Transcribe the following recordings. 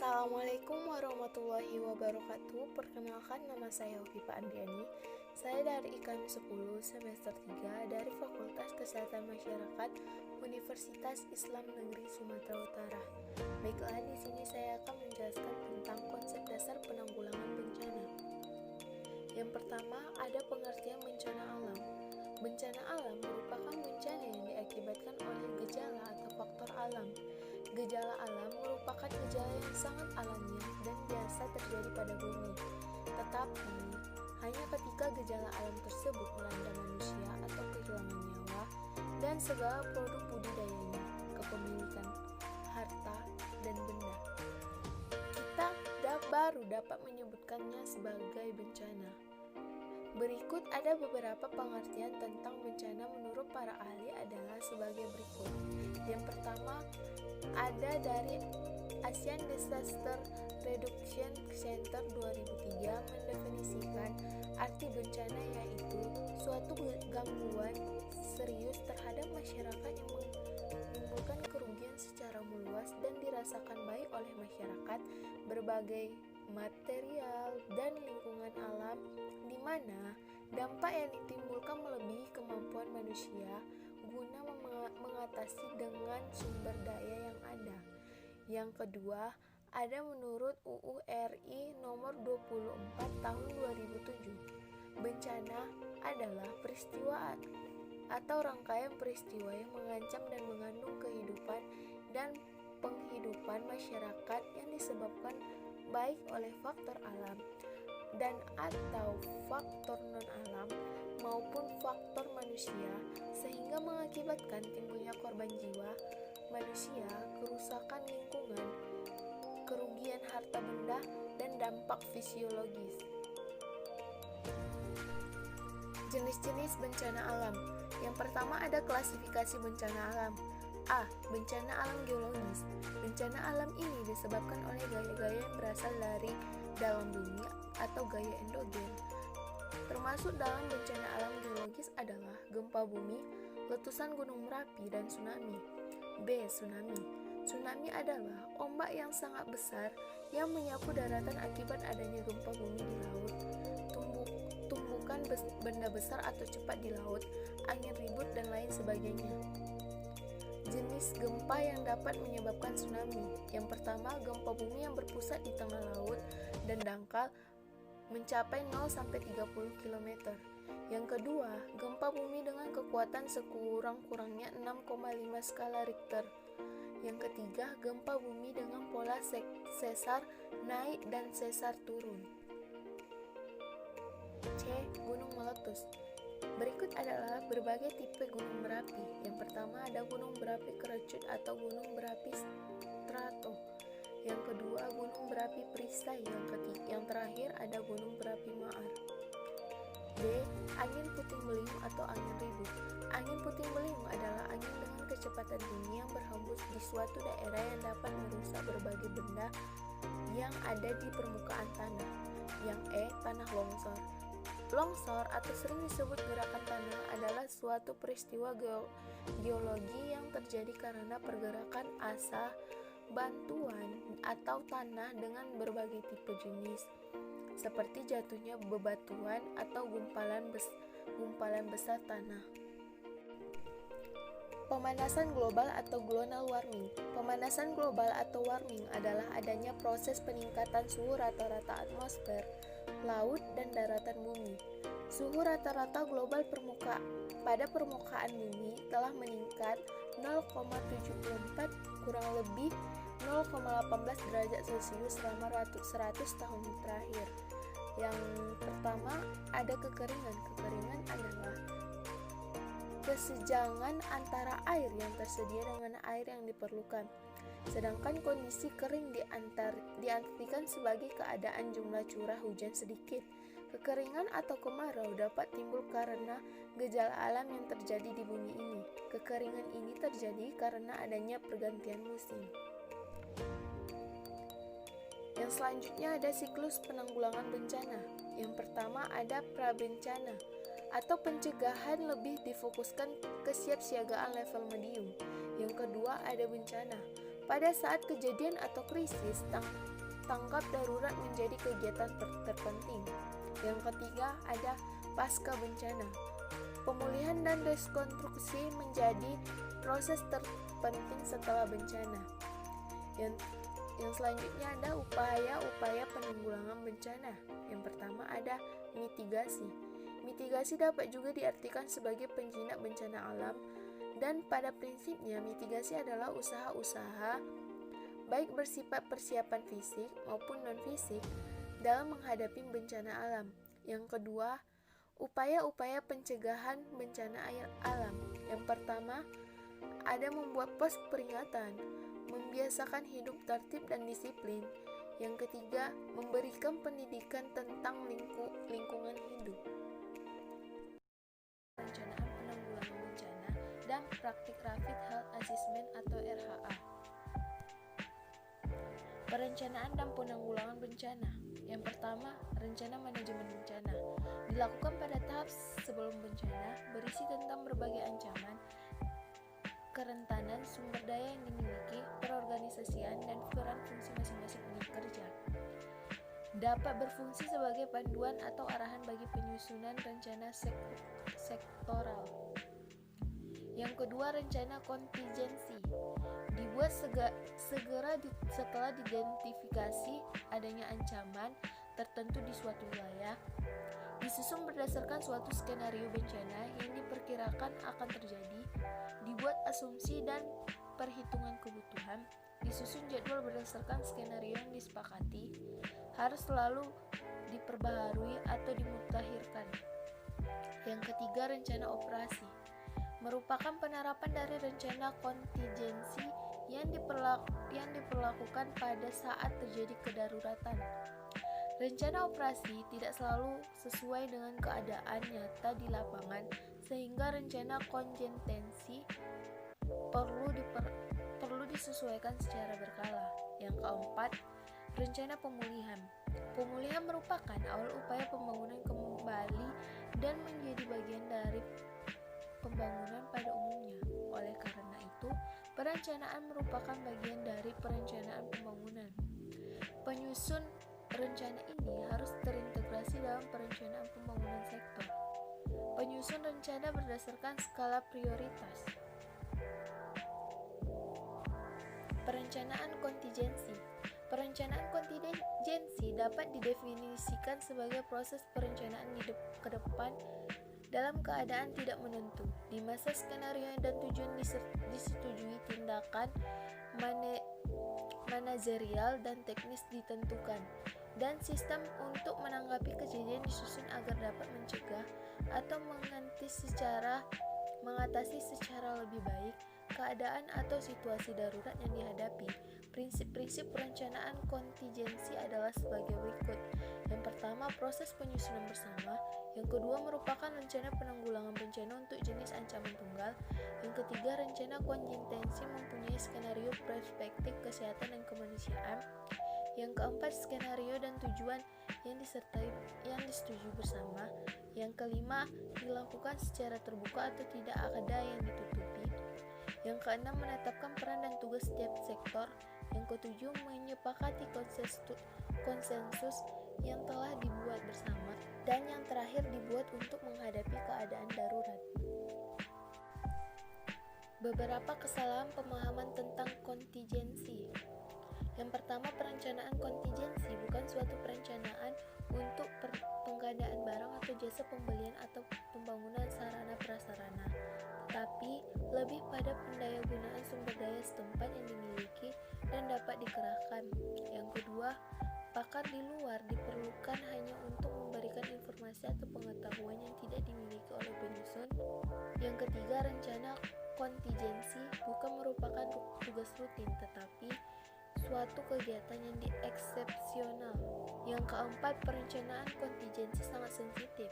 Assalamualaikum warahmatullahi wabarakatuh. Perkenalkan, nama saya Hovifa Andriani. Saya dari IKM 10 semester 3 dari Fakultas Kesehatan Masyarakat Universitas Islam Negeri Sumatera Utara. Baiklah, di sini saya akan menjelaskan tentang konsep dasar penanggulangan bencana. Yang pertama, ada pengertian bencana alam. Bencana alam merupakan bencana yang diakibatkan oleh gejala atau faktor alam. Gejala alam merupakan gejala yang sangat alamiah dan biasa terjadi pada bumi. Tetapi, hanya ketika gejala alam tersebut melanda manusia atau kehilangan nyawa dan segala produk budidayanya, kepemilikan, harta, dan benda, kita baru dapat menyebutkannya sebagai bencana. Berikut ada beberapa pengertian tentang bencana menurut para ahli adalah sebagai berikut. Yang pertama, ada dari Asian Disaster Reduction Center 2003 mendefinisikan arti bencana yaitu suatu gangguan serius terhadap masyarakat yang menimbulkan kerugian secara meluas dan dirasakan baik oleh masyarakat, berbagai material dan lingkungan alam, di mana dampak yang ditimbulkan melebihi kemampuan manusia guna mengatasi dengan sumber daya yang ada. Yang kedua, ada menurut UU RI nomor 24 tahun 2007. Bencana adalah peristiwa atau rangkaian peristiwa yang mengancam dan mengandung kehidupan dan penghidupan masyarakat yang disebabkan baik oleh faktor alam dan atau faktor non-alam maupun faktor manusia, sehingga mengakibatkan timbulnya korban jiwa manusia, kerusakan lingkungan, kerugian harta benda, dan dampak fisiologis. Jenis-jenis bencana alam. Yang pertama, ada klasifikasi bencana alam. A. Bencana alam geologis. Bencana alam ini disebabkan oleh gaya-gaya yang berasal dari dalam bumi atau gaya endogen. Termasuk dalam bencana alam geologis adalah gempa bumi, letusan gunung Merapi, dan tsunami. B. Tsunami. Tsunami adalah ombak yang sangat besar yang menyapu daratan akibat adanya gempa bumi di laut, tumbukan benda besar atau cepat di laut, angin ribut, dan lain sebagainya. Jenis gempa yang dapat menyebabkan tsunami. Yang pertama, gempa bumi yang berpusat di tengah laut dan dangkal mencapai 0-30 km. Yang kedua, gempa bumi dengan kekuatan sekurang-kurangnya 6,5 skala Richter. Yang ketiga, gempa bumi dengan pola sesar naik dan sesar turun. C. Gunung meletus. Berikut adalah berbagai tipe gunung berapi. Yang pertama, ada gunung berapi kerucut atau gunung berapi strato. Yang kedua, gunung berapi perisai. Yang terakhir ada gunung berapi maar. D. Angin puting beliung atau angin ribut. Angin puting beliung adalah angin dengan kecepatan tinggi yang berhembus di suatu daerah yang dapat merusak berbagai benda yang ada di permukaan tanah. Yang E. Tanah longsor. Longsor atau sering disebut gerakan tanah adalah suatu peristiwa geologi yang terjadi karena pergerakan asa, bantuan, atau tanah dengan berbagai tipe jenis, seperti jatuhnya bebatuan atau gumpalan besar tanah. Pemanasan global atau global warming. Pemanasan global atau warming adalah adanya proses peningkatan suhu rata-rata atmosfer, laut, dan daratan bumi. Suhu rata-rata global pada permukaan bumi telah meningkat 0,74 kurang lebih 0,18 derajat Celcius selama 100 tahun terakhir. Yang pertama, ada kekeringan. Kekeringan adalah kesenjangan antara air yang tersedia dengan air yang diperlukan. Sedangkan kondisi kering diartikan sebagai keadaan jumlah curah hujan sedikit. Kekeringan atau kemarau dapat timbul karena gejala alam yang terjadi di bumi ini. Kekeringan ini terjadi karena adanya pergantian musim. Yang selanjutnya ada siklus penanggulangan bencana. Yang pertama ada prabencana atau pencegahan lebih difokuskan kesiapsiagaan level medium. Yang kedua ada bencana. Pada saat kejadian atau krisis, tanggap darurat menjadi kegiatan terpenting. Yang ketiga ada pasca bencana. Pemulihan dan rekonstruksi menjadi proses terpenting setelah bencana. Yang selanjutnya ada upaya-upaya penanggulangan bencana. Yang pertama ada mitigasi. Mitigasi dapat juga diartikan sebagai penjinak bencana alam, dan pada prinsipnya mitigasi adalah usaha-usaha baik bersifat persiapan fisik maupun non-fisik dalam menghadapi bencana alam. Yang kedua, upaya-upaya pencegahan bencana alam. Yang pertama, ada membuat pos peringatan, membiasakan hidup tertib dan disiplin. Yang ketiga, memberikan pendidikan tentang lingkungan hidup. Perencanaan penanggulangan bencana dan praktik Rapid Health Assessment atau RHA. Perencanaan dan penanggulangan bencana. Yang pertama, rencana manajemen bencana. Dilakukan pada tahap sebelum bencana, berisi tentang berbagai ancaman, kerentanan, sumber daya yang dimiliki, perorganisasian, dan peran fungsi masing-masing unit kerja. Dapat berfungsi sebagai panduan atau arahan bagi penyusunan rencana sektoral. Yang kedua, rencana kontingensi. Dibuat segera setelah diidentifikasi adanya ancaman tertentu di suatu wilayah. Disusun berdasarkan suatu skenario bencana yang diperkirakan akan terjadi. Dibuat asumsi dan perhitungan kebutuhan. Disusun jadwal berdasarkan skenario yang disepakati. Harus selalu diperbaharui atau dimutakhirkan. Yang ketiga, rencana operasi. Merupakan penerapan dari rencana kontingensi yang diperlakukan pada saat terjadi kedaruratan. Rencana operasi tidak selalu sesuai dengan keadaan nyata di lapangan, sehingga rencana kontingensi perlu disesuaikan secara berkala. Yang keempat, rencana pemulihan. Pemulihan merupakan awal upaya pembangunan kembali dan menjadi bagian dari pembangunan pada umumnya. Oleh karena itu, perencanaan merupakan bagian dari perencanaan pembangunan. Penyusun rencana ini harus terintegrasi dalam perencanaan pembangunan sektor. Penyusun rencana berdasarkan skala prioritas. Perencanaan kontingensi. Perencanaan kontingensi dapat didefinisikan sebagai proses perencanaan ke depan dalam keadaan tidak menentu. Di masa skenario dan tujuan disetujui, tindakan manajerial dan teknis ditentukan, dan sistem untuk menanggapi kejadian disusun agar dapat mencegah atau mengatasi secara lebih baik keadaan atau situasi darurat yang dihadapi. Prinsip-prinsip perencanaan kontingensi adalah sebagai berikut. Yang pertama, proses penyusunan bersama. Yang kedua, merupakan rencana penanggulangan bencana untuk jenis ancaman tunggal. Yang ketiga, rencana kontingensi mempunyai skenario perspektif kesehatan dan kemanusiaan. Yang keempat, skenario dan tujuan yang disetujui bersama. Yang kelima, dilakukan secara terbuka atau tidak ada yang ditutupi. Yang keenam, menetapkan peran dan tugas setiap sektor. Yang ketujuh, menyepakati konsensus yang telah dibuat bersama. Dan yang terakhir, dibuat untuk menghadapi keadaan darurat. Beberapa kesalahan pemahaman tentang kontingensi. Yang pertama, perencanaan kontingensi bukan suatu perencanaan untuk penggandaan barang atau jasa pembelian atau pembangunan sarana prasarana, tetapi lebih pada pendayagunaan sumber daya setempat yang dimiliki dan dapat dikerahkan. Yang kedua, pakar di luar diperlukan hanya untuk memberikan informasi atau pengetahuan yang tidak dimiliki oleh penyusun. Yang ketiga, rencana kontingensi bukan merupakan tugas rutin, tetapi suatu kegiatan yang eksepsional. Yang keempat, perencanaan kontingensi sangat sensitif,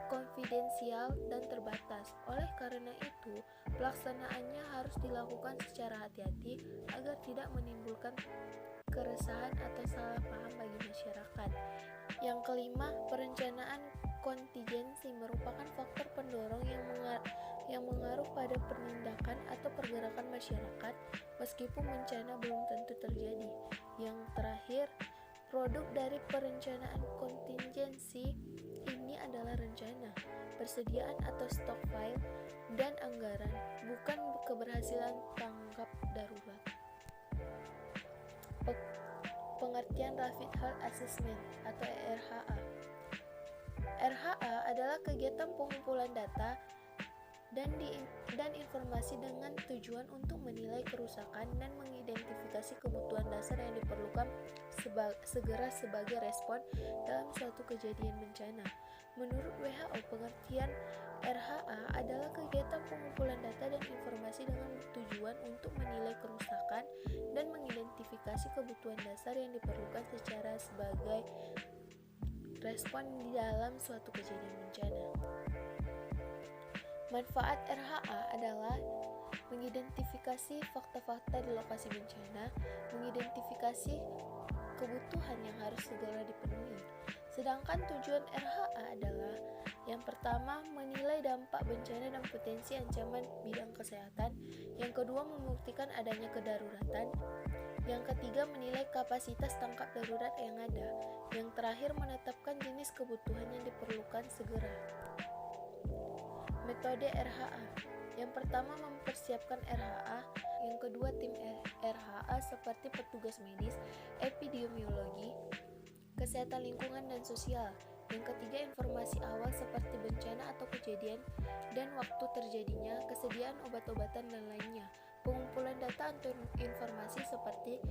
konfidensial, dan terbatas. Oleh karena itu, pelaksanaannya harus dilakukan secara hati-hati agar tidak menimbulkan keresahan atau salah paham bagi masyarakat. Yang kelima, perencanaan kontingensi merupakan faktor pendorong yang mengaruh pada penindakan atau pergerakan masyarakat meskipun bencana belum tentu terjadi. Yang terakhir, Produk dari perencanaan kontingensi ini adalah rencana, persediaan atau stok file, dan anggaran, bukan keberhasilan tanggap darurat. Pengertian Rapid Health Assessment atau RHA. RHA adalah kegiatan pengumpulan data dan informasi dengan tujuan untuk menilai kerusakan dan mengidentifikasi kebutuhan dasar yang diperlukan segera sebagai respon dalam suatu kejadian bencana. Menurut WHO, pengertian RHA adalah kegiatan pengumpulan data dan informasi dengan tujuan untuk menilai kerusakan dan mengidentifikasi kebutuhan dasar yang diperlukan secara sebagai respon di dalam suatu kejadian bencana. Manfaat RHA adalah mengidentifikasi fakta-fakta di lokasi bencana, mengidentifikasi kebutuhan yang harus segera dipenuhi. Sedangkan tujuan RHA adalah yang pertama, menilai dampak bencana dan potensi ancaman bidang kesehatan. Yang kedua, membuktikan adanya kedaruratan. Yang ketiga, menilai kapasitas tangkap darurat yang ada. Yang terakhir, menetapkan jenis kebutuhan yang diperlukan segera. Metode RHA. Yang pertama, mempersiapkan RHA. Yang kedua, tim RHA seperti petugas medis, epidemiologi, kesehatan lingkungan dan sosial. Yang ketiga, informasi awal seperti bencana atau kejadian dan waktu terjadinya, kesediaan obat-obatan dan lainnya. Pengumpulan data atau informasi seperti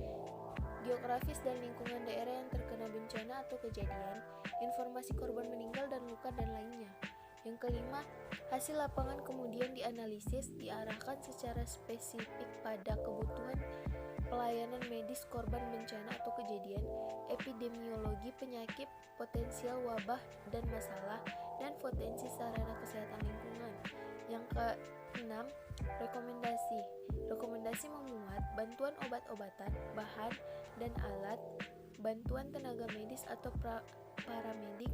geografis dan lingkungan daerah yang terkena bencana atau kejadian, informasi korban meninggal dan luka dan lainnya. Yang kelima, hasil lapangan kemudian dianalisis, diarahkan secara spesifik pada kebutuhan pelayanan medis korban bencana atau kejadian, epidemiologi penyakit, potensial wabah dan masalah, dan potensi sarana kesehatan lingkungan. Yang keenam, rekomendasi. Rekomendasi memuat bantuan obat-obatan, bahan, dan alat, bantuan tenaga medis atau paramedik,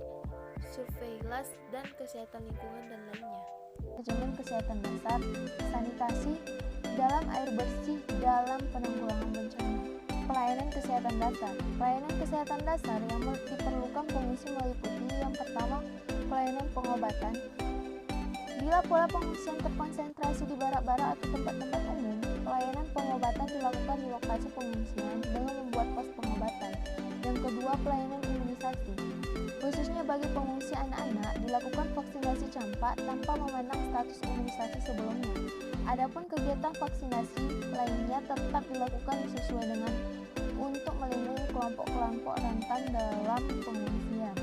surveillance, dan kesehatan lingkungan dan lainnya. Manajemen kesehatan dasar, sanitasi dalam air bersih dalam penanggulangan bencana. Pelayanan kesehatan dasar. Pelayanan kesehatan dasar yang diperlukan pengungsi meliputi yang pertama, pelayanan pengobatan. Bila pola pengungsian terkonsentrasi di barak-barak atau tempat-tempat umum, pelayanan pengobatan dilakukan di lokasi pengungsian dengan membuat pos pengobatan. Yang kedua, pelayanan imunisasi. Khususnya bagi pengungsi anak-anak, dilakukan vaksinasi campak tanpa memandang status imunisasi sebelumnya. Adapun kegiatan vaksinasi lainnya tetap dilakukan sesuai dengan untuk melindungi kelompok-kelompok rentan dalam pengungsian.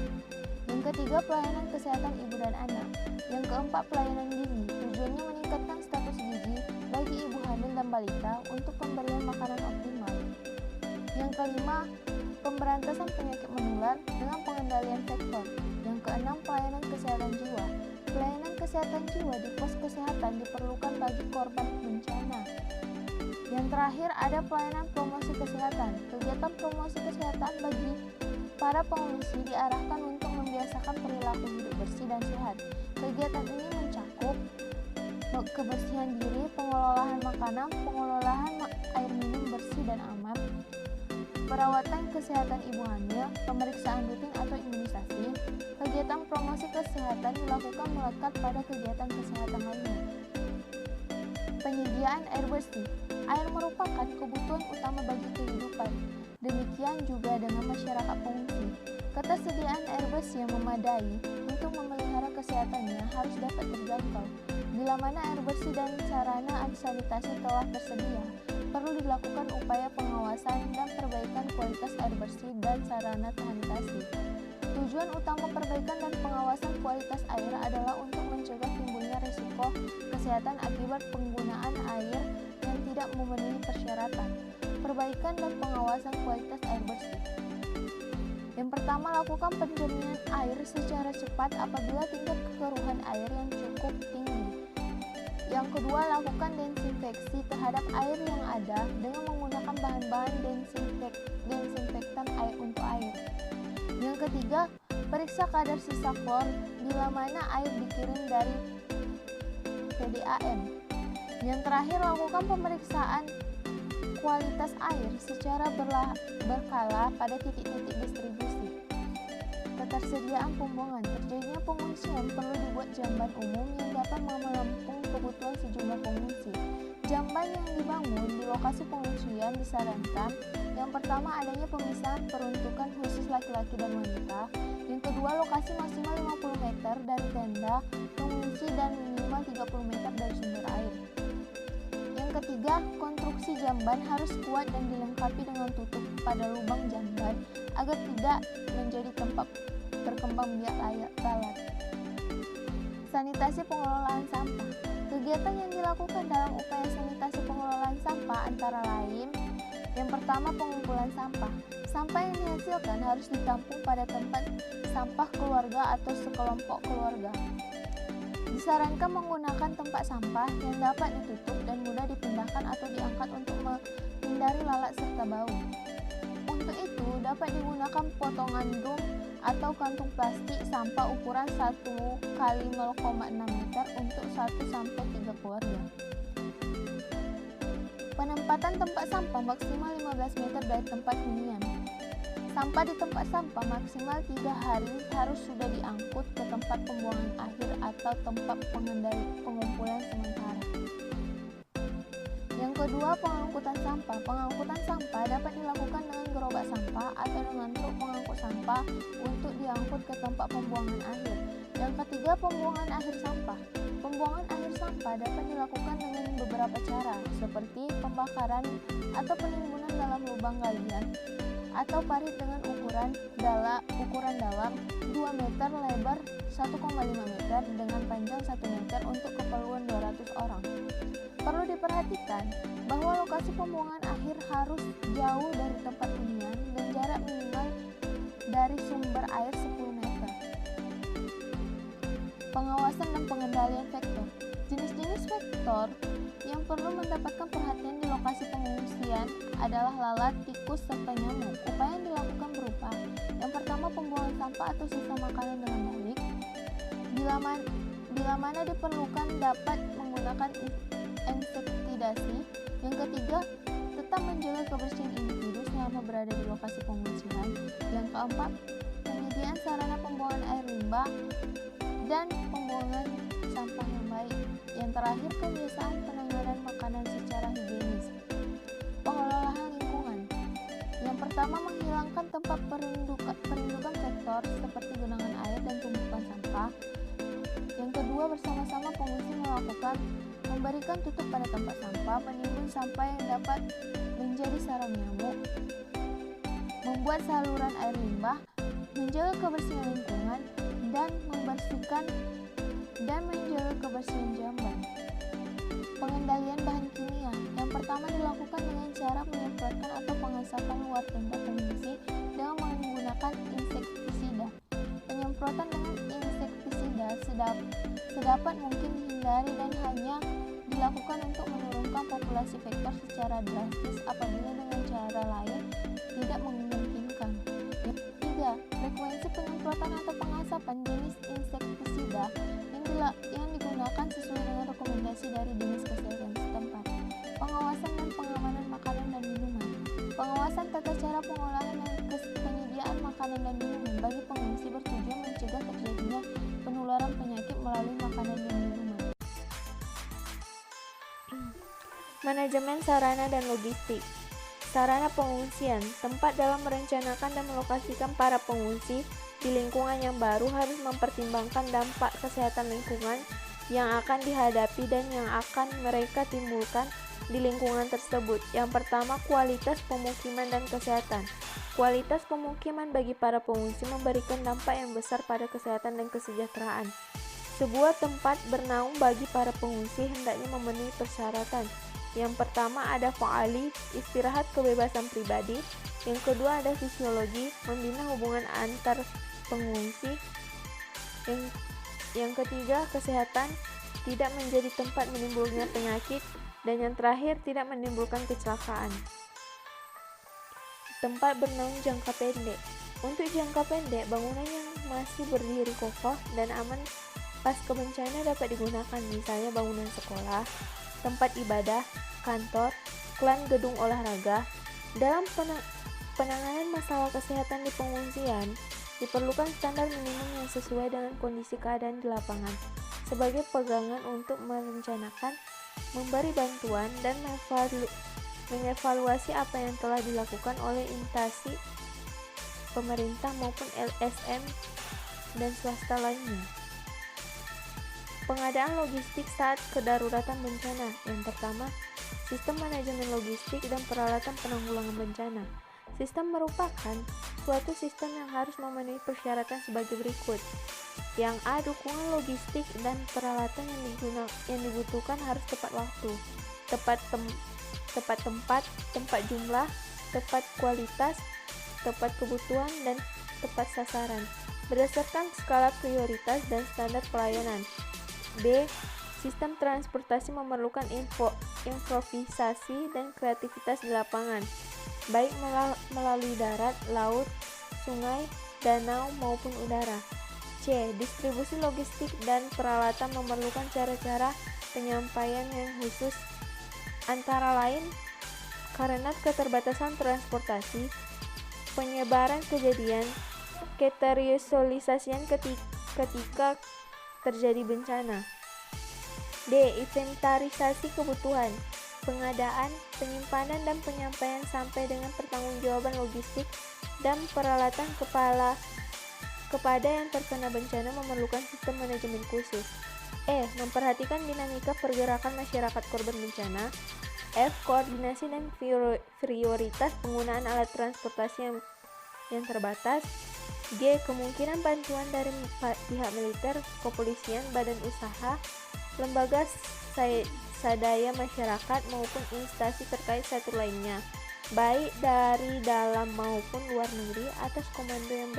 Yang ketiga, pelayanan kesehatan ibu dan anak. Yang keempat, pelayanan gizi. Tujuannya meningkatkan status gizi bagi ibu hamil dan balita untuk pemberian makanan optimal. Yang kelima, pemberantasan penyakit menular dengan pengendalian sektor. Yang keenam, pelayanan kesehatan jiwa. Pelayanan kesehatan jiwa di pos kesehatan diperlukan bagi korban bencana. Yang terakhir, ada pelayanan promosi kesehatan. Kegiatan promosi kesehatan bagi para pengungsi diarahkan untuk membiasakan perilaku hidup bersih dan sehat. Kegiatan ini mencakup kebersihan diri, pengelolaan makanan, pengelolaan air minum bersih dan aman, perawatan kesehatan ibu hamil, pemeriksaan rutin atau imunisasi. Kegiatan promosi kesehatan dilakukan melekat pada kegiatan kesehatan lainnya. Penyediaan air bersih. Air merupakan kebutuhan utama bagi kehidupan. Demikian juga dengan masyarakat pengungsi. Ketersediaan air bersih yang memadai untuk memelihara kesehatannya harus dapat terjangkau. Bila mana air bersih dan sarana sanitasi telah tersedia, perlu dilakukan upaya pengawasan dan perbaikan kualitas air bersih dan sarana sanitasi. Tujuan utama perbaikan dan pengawasan kualitas air adalah untuk mencegah timbulnya risiko kesehatan akibat penggunaan air yang tidak memenuhi persyaratan. Perbaikan dan pengawasan kualitas air bersih. Yang pertama, lakukan penjernihan air secara cepat apabila tingkat kekeruhan air yang cukup tinggi. Yang kedua, lakukan desinfeksi terhadap air yang ada dengan menggunakan bahan-bahan desinfektan air untuk air. Yang ketiga, periksa kadar sisa klor bila mana air dikirim dari PDAM. Yang terakhir, lakukan pemeriksaan kualitas air secara berkala pada titik-titik distribusi. Ketersediaan pembuangan. Terjadinya pengungsian perlu dibuat jamban umum yang dapat menampung kebutuhan sejumlah pengungsi. Jamban yang dibangun di lokasi pengungsian disarankan: yang pertama, adanya pemisahan peruntukan khusus laki-laki dan wanita. Yang kedua, lokasi maksimal 50 meter dari tenda pengungsi dan minimal 30 meter dari sumber air. Yang ketiga, konstruksi jamban harus kuat dan dilengkapi dengan tutup pada lubang jamban agar tidak menjadi tempat berkembang biak lalat. Sanitasi pengelolaan sampah. Kegiatan yang dilakukan dalam upaya sanitasi pengelolaan sampah antara lain: yang pertama, pengumpulan sampah. Sampah yang dihasilkan harus ditampung pada tempat sampah keluarga atau sekelompok keluarga. Disarankan menggunakan tempat sampah yang dapat ditutup dan mudah dipindahkan atau diangkat untuk menghindari lalat serta bau. Untuk itu, dapat digunakan potongan drum atau kantung plastik sampah ukuran 1 x 0,6 meter untuk 1-3 keluarga. Penempatan tempat sampah maksimal 15 meter dari tempat hunian. Sampah di tempat sampah maksimal 3 hari harus sudah diangkut ke tempat pembuangan akhir atau tempat pengumpulan sementara. Yang kedua, pengangkutan sampah. Pengangkutan sampah dapat dilakukan dengan gerobak sampah atau dengan truk pengangkut sampah untuk diangkut ke tempat pembuangan akhir. Yang ketiga, pembuangan akhir sampah. Pembuangan akhir sampah dapat dilakukan dengan beberapa cara, seperti pembakaran atau penimbunan dalam lubang galian atau parit dengan ukuran dalam 2 meter, lebar 1,5 meter dengan panjang 1 meter untuk keperluan 200 orang. Perlu diperhatikan bahwa lokasi pembuangan akhir harus jauh dari tempat hunian dan jarak minimal dari sumber air 10 meter. Pengawasan dan pengendalian vektor. Jenis-jenis vektor yang perlu mendapatkan perhatian di lokasi pengungsian adalah lalat, tikus, serta nyamuk. Upaya yang dilakukan berupa: yang pertama, pembuangan sampah atau sisa makanan dengan baik. Bila mana diperlukan, dapat menggunakan insektisida. Yang ketiga, tetap menjaga kebersihan individu selama berada di lokasi pengungsian. Yang keempat, penyediaan sarana pembuangan air limbah dan pembuangan sampah yang baik. Yang terakhir, kebiasaan penanganan makanan secara higienis. Pengelolaan lingkungan. Yang pertama, menghilangkan tempat perindukan vektor seperti genangan air dan tumpukan sampah. Yang kedua, bersama-sama pengungsi melakukan memberikan tutup pada tempat sampah, menimbun sampah yang dapat menjadi sarang nyamuk, membuat saluran air limbah, menjaga kebersihan lingkungan, dan menjaga kebersihan jamban. Pengendalian bahan kimia. Yang pertama, dilakukan dengan cara menyemprotkan atau pengasapan luar tenda pengungsi dengan menggunakan insektisida. Penyemprotan dengan insektisida sedapat mungkin dihindari dan hanya dilakukan untuk menurunkan populasi vektor secara drastis apabila dengan cara lain tidak memungkinkan. Yang ketiga, frekuensi penyemprotan atau pengasapan jenis insektisida yang digunakan sesuai dengan rekomendasi dari Dinas Kesehatan setempat. Pengawasan dan pengamanan makanan dan minuman. Pengawasan tata cara pengolahan dan penyediaan makanan dan minuman bagi pengungsi bertujuan mencegah terjadinya penularan penyakit melalui makanan dan minuman. Manajemen sarana dan logistik. Sarana pengungsian, tempat dalam merencanakan dan melokasikan para pengungsi di lingkungan yang baru harus mempertimbangkan dampak kesehatan lingkungan yang akan dihadapi dan yang akan mereka timbulkan di lingkungan tersebut. Yang pertama, kualitas pemukiman dan kesehatan. Kualitas pemukiman bagi para pengungsi memberikan dampak yang besar pada kesehatan dan kesejahteraan. Sebuah tempat bernaung bagi para pengungsi hendaknya memenuhi persyaratan. Yang pertama, ada fa'ali, istirahat kebebasan pribadi. Yang kedua, ada fisiologi, membina hubungan antar pengungsi. Yang ketiga, kesehatan, tidak menjadi tempat menimbulnya penyakit. Dan yang terakhir, tidak menimbulkan kecelakaan. Tempat bernaung jangka pendek. Untuk jangka pendek, bangunan yang masih berdiri kokoh dan aman pasca bencana dapat digunakan, misalnya bangunan sekolah, tempat ibadah, kantor, iklan gedung olahraga. Dalam penanganan masalah kesehatan di pengungsian, diperlukan standar minimum yang sesuai dengan kondisi keadaan di lapangan sebagai pegangan untuk merencanakan, memberi bantuan, dan mengevaluasi apa yang telah dilakukan oleh instansi pemerintah maupun LSM dan swasta lainnya. Pengadaan logistik saat kedaruratan bencana. Yang pertama, sistem manajemen logistik dan peralatan penanggulangan bencana. Sistem merupakan suatu sistem yang harus memenuhi persyaratan sebagai berikut. Yang A. Dukungan logistik dan peralatan yang dibutuhkan harus tepat waktu, tepat tempat, tepat jumlah, tepat kualitas, tepat kebutuhan, dan tepat sasaran, berdasarkan skala prioritas dan standar pelayanan. B. Sistem transportasi memerlukan improvisasi dan kreativitas di lapangan, baik melalui darat, laut, sungai, danau, maupun udara. C. Distribusi logistik dan peralatan memerlukan cara-cara penyampaian yang khusus, antara lain karena keterbatasan transportasi, penyebaran kejadian, keteriorisasian ketika terjadi bencana. D. Inventarisasi kebutuhan, pengadaan, penyimpanan, dan penyampaian sampai dengan pertanggungjawaban logistik dan peralatan kepada yang terkena bencana memerlukan sistem manajemen khusus. E. Memperhatikan dinamika pergerakan masyarakat korban bencana. F. Koordinasi dan prioritas penggunaan alat transportasi yang terbatas. G. Kemungkinan bantuan dari pihak militer, kepolisian, badan usaha, lembaga sadaya masyarakat, maupun instansi terkait satu lainnya, baik dari dalam maupun luar negeri, atas komando yang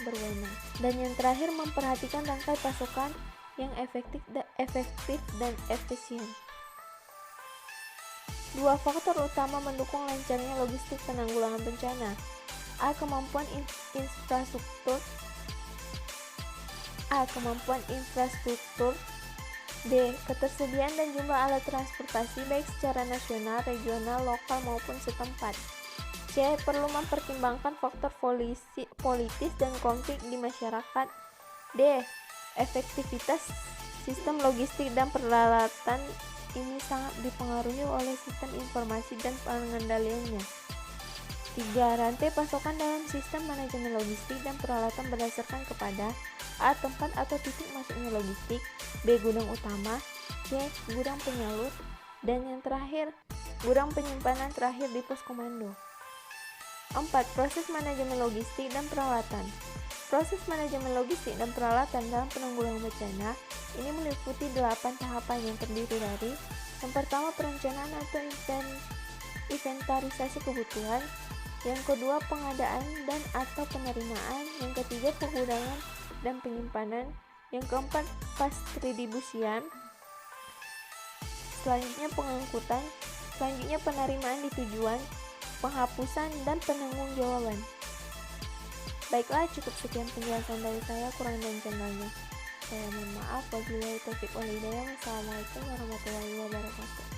berwenang. Dan yang terakhir, memperhatikan rantai pasokan yang efektif dan efisien. Dua faktor utama mendukung lancarnya logistik penanggulangan bencana. A. Kemampuan infrastruktur. B. Ketersediaan dan jumlah alat transportasi baik secara nasional, regional, lokal maupun setempat. C. Perlu mempertimbangkan faktor politis dan konflik di masyarakat. D. Efektivitas sistem logistik dan peralatan ini sangat dipengaruhi oleh sistem informasi dan pengendaliannya. 3. Rantai pasokan dalam sistem manajemen logistik dan peralatan berdasarkan kepada A. Tempat atau titik masuknya logistik, B. Gudang utama, C. Gudang penyalur, dan yang terakhir, gudang penyimpanan terakhir di pos komando. 4. Proses manajemen logistik dan peralatan. Proses manajemen logistik dan peralatan dalam penanggulangan bencana ini meliputi 8 tahapan yang terdiri dari: yang pertama, perencanaan atau inventarisasi kebutuhan; yang kedua, pengadaan dan atau penerimaan; yang ketiga, penggunaan dan penyimpanan; yang keempat, distribusian; selanjutnya pengangkutan; selanjutnya penerimaan di tujuan; penghapusan dan penanggung-jawaban. Baiklah, cukup sekian penjelasan dari saya, kurang dan janggalnya saya mohon maaf. Wabillahi taufiq wal hidayah. Wassalamualaikum warahmatullahi wabarakatuh.